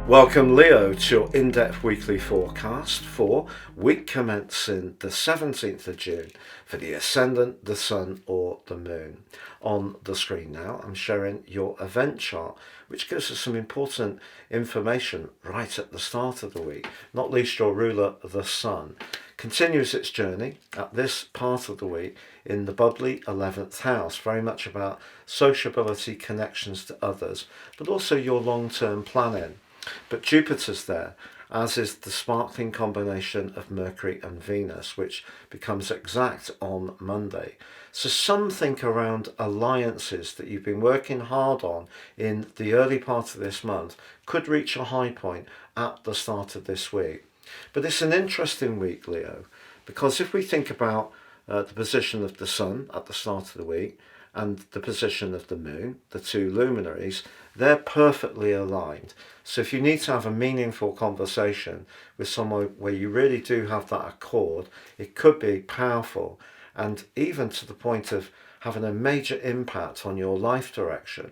Welcome, Leo, to your in-depth weekly forecast for week commencing the 17th of June for the Ascendant, the Sun or the Moon. On the screen now, I'm showing your event chart, which gives us some important information right at the start of the week. Not least your ruler, the Sun, continues its journey at this part of the week in the bubbly 11th house, very much about sociability, connections to others, but also your long-term planning. But Jupiter's there, as is the sparkling combination of Mercury and Venus, which becomes exact on Monday. So something around alliances that you've been working hard on in the early part of this month could reach a high point at the start of this week. But it's an interesting week, Leo, because if we think about the position of the Sun at the start of the week and the position of the Moon, the two luminaries, they're perfectly aligned. So if you need to have a meaningful conversation with someone where you really do have that accord, it could be powerful, and even to the point of having a major impact on your life direction.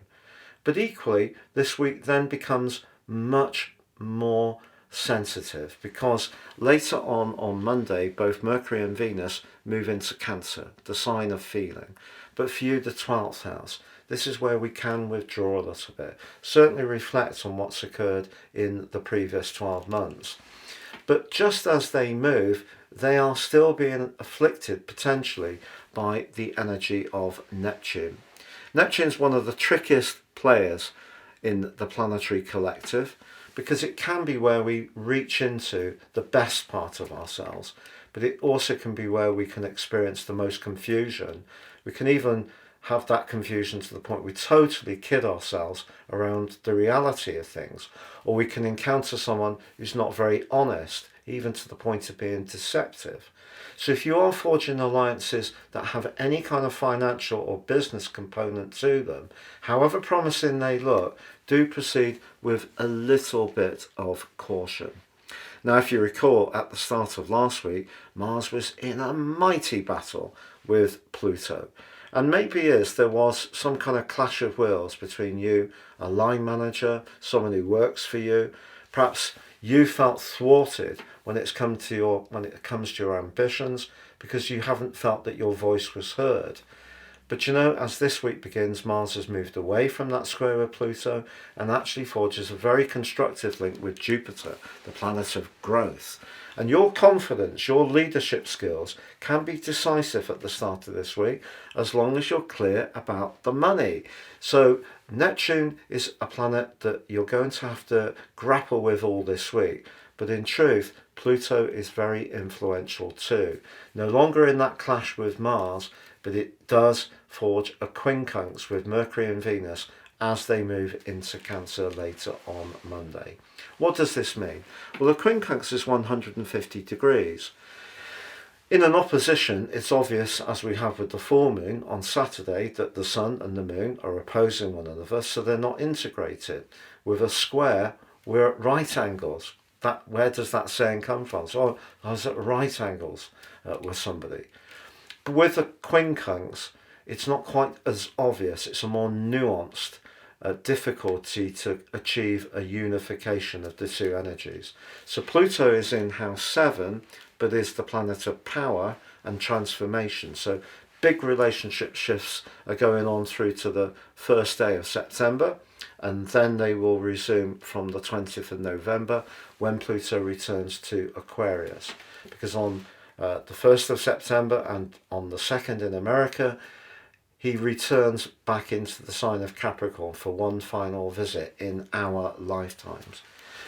But equally, this week then becomes much more sensitive, because later on Monday, both Mercury and Venus move into Cancer, the sign of feeling. But for you, the 12th house, this is where we can withdraw a little bit, certainly reflect on what's occurred in the previous 12 months. But just as they move, they are still being afflicted potentially by the energy of Neptune. Neptune's one of the trickiest players in the planetary collective, because it can be where we reach into the best part of ourselves, but it also can be where we can experience the most confusion. We can even have that confusion to the point we totally kid ourselves around the reality of things, or we can encounter someone who's not very honest, even to the point of being deceptive. So if you are forging alliances that have any kind of financial or business component to them, however promising they look, do proceed with a little bit of caution. Now, if you recall, at the start of last week, Mars was in a mighty battle with Pluto. And maybe there was some kind of clash of wills between you, a line manager, someone who works for you. Perhaps you felt thwarted when it comes to your ambitions, because you haven't felt that your voice was heard. But as this week begins, Mars has moved away from that square with Pluto and actually forges a very constructive link with Jupiter, the planet of growth. And your confidence, your leadership skills can be decisive at the start of this week, as long as you're clear about the money. So Neptune is a planet that you're going to have to grapple with all this week. But in truth, Pluto is very influential too. No longer in that clash with Mars, but it does forge a quincunx with Mercury and Venus as they move into Cancer later on Monday. What does this mean? Well, a quincunx is 150 degrees. In an opposition, it's obvious, as we have with the full moon on Saturday, that the Sun and the Moon are opposing one another, so they're not integrated. With a square, we're at right angles. Where does that saying come from? So I was at right angles with somebody. But with a quincunx, it's not quite as obvious. It's a more nuanced difficulty to achieve a unification of the two energies. So Pluto is in house 7, but is the planet of power and transformation. So big relationship shifts are going on through to the first day of September, and then they will resume from the 20th of November when Pluto returns to Aquarius. Because on the 1st of September and on the 2nd in America, he returns back into the sign of Capricorn for one final visit in our lifetimes.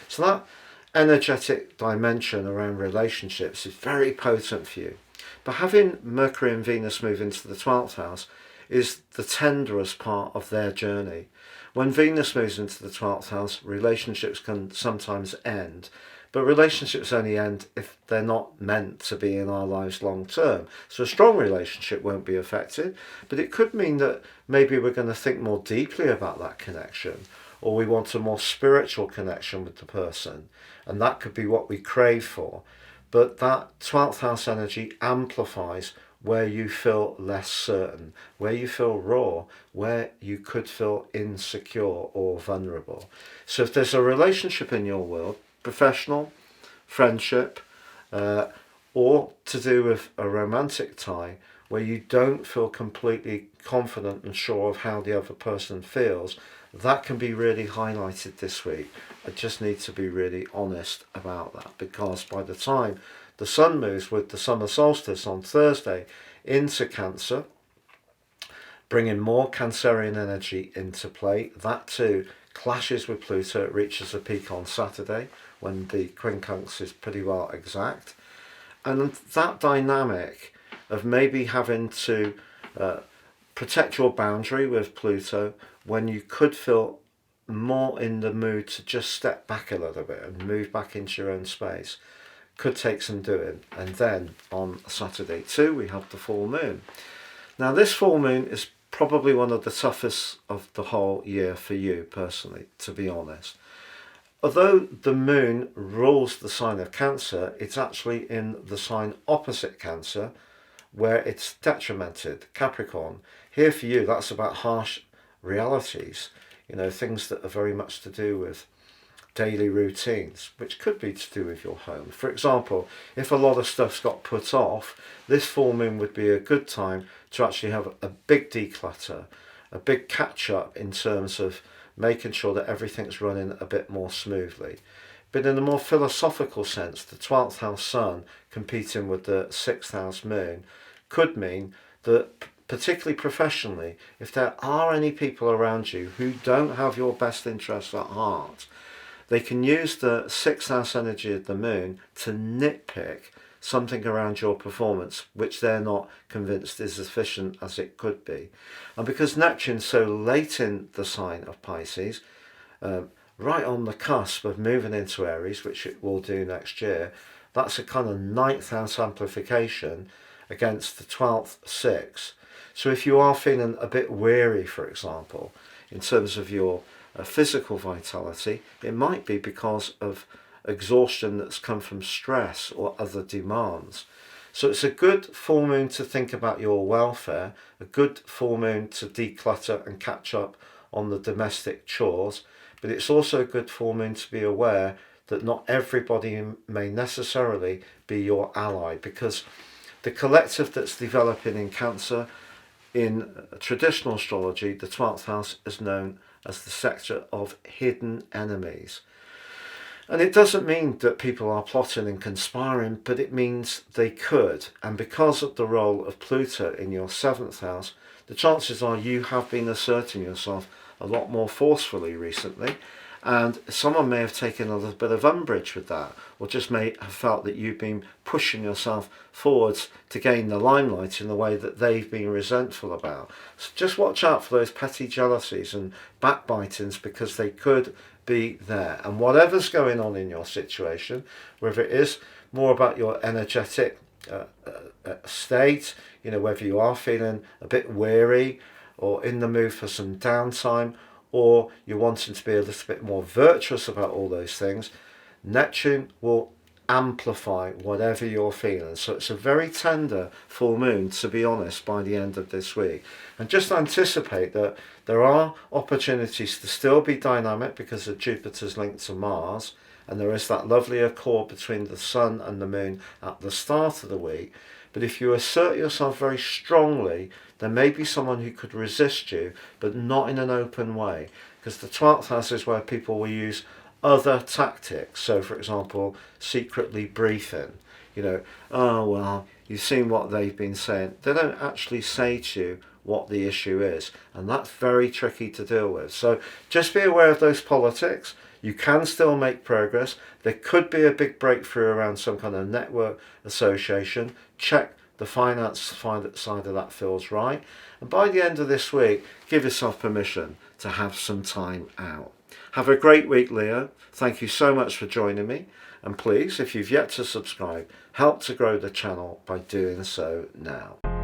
So that energetic dimension around relationships is very potent for you. But having Mercury and Venus move into the 12th house is the tenderest part of their journey. When Venus moves into the 12th house, relationships can sometimes end. But relationships only end if they're not meant to be in our lives long term. So a strong relationship won't be affected, but it could mean that maybe we're going to think more deeply about that connection, or we want a more spiritual connection with the person, and that could be what we crave for. But that 12th house energy amplifies where you feel less certain, where you feel raw, where you could feel insecure or vulnerable. So if there's a relationship in your world, professional, friendship, or to do with a romantic tie, where you don't feel completely confident and sure of how the other person feels, that can be really highlighted this week. I just need to be really honest about that, because by the time the sun moves with the summer solstice on Thursday into Cancer, bringing more Cancerian energy into play, that too clashes with Pluto. It reaches a peak on Saturday when the quincunx is pretty well exact. And that dynamic of maybe having to protect your boundary with Pluto when you could feel more in the mood to just step back a little bit and move back into your own space could take some doing. And then on Saturday too, we have the full moon. Now this full moon is probably one of the toughest of the whole year for you personally, to be honest. Although the moon rules the sign of Cancer, it's actually in the sign opposite Cancer, where it's detrimented, Capricorn. Here for you, that's about harsh realities, things that are very much to do with daily routines, which could be to do with your home. For example, if a lot of stuff's got put off, this full moon would be a good time to actually have a big declutter, a big catch up in terms of making sure that everything's running a bit more smoothly. But in a more philosophical sense, the 12th house sun competing with the 6th house moon could mean that, particularly professionally, if there are any people around you who don't have your best interests at heart, they can use the 6th house energy of the moon to nitpick something around your performance which they're not convinced is as efficient as it could be. And because Neptune's so late in the sign of Pisces, right on the cusp of moving into Aries, which it will do next year, that's a kind of 9th house amplification against the 12th 6. So if you are feeling a bit weary, for example, in terms of your physical vitality, it might be because of exhaustion that's come from stress or other demands. So it's a good full moon to think about your welfare, a good full moon to declutter and catch up on the domestic chores, but it's also a good full moon to be aware that not everybody may necessarily be your ally, because the collective that's developing in Cancer, in traditional astrology, the 12th house is known as the sector of hidden enemies. And it doesn't mean that people are plotting and conspiring, but it means they could. And because of the role of Pluto in your 7th house, the chances are you have been asserting yourself a lot more forcefully recently. And someone may have taken a little bit of umbrage with that, or just may have felt that you've been pushing yourself forwards to gain the limelight in the way that they've been resentful about. So just watch out for those petty jealousies and backbitings, because they could be there. And whatever's going on in your situation, whether it is more about your energetic state, whether you are feeling a bit weary or in the mood for some downtime, or you're wanting to be a little bit more virtuous about all those things, Neptune will amplify whatever you're feeling. So it's a very tender full moon, to be honest, by the end of this week. And just anticipate that there are opportunities to still be dynamic because of Jupiter's link to Mars, and there is that lovely accord between the sun and the moon at the start of the week. But if you assert yourself very strongly, there may be someone who could resist you, but not in an open way, because the 12th house is where people will use other tactics. So, for example, secretly briefing. Oh, well, you've seen what they've been saying. They don't actually say to you what the issue is, and that's very tricky to deal with. So just be aware of those politics. You can still make progress. There could be a big breakthrough around some kind of network association. Check the finance side of that feels right. And by the end of this week, give yourself permission to have some time out. Have a great week, Leo. Thank you so much for joining me. And please, if you've yet to subscribe, help to grow the channel by doing so now.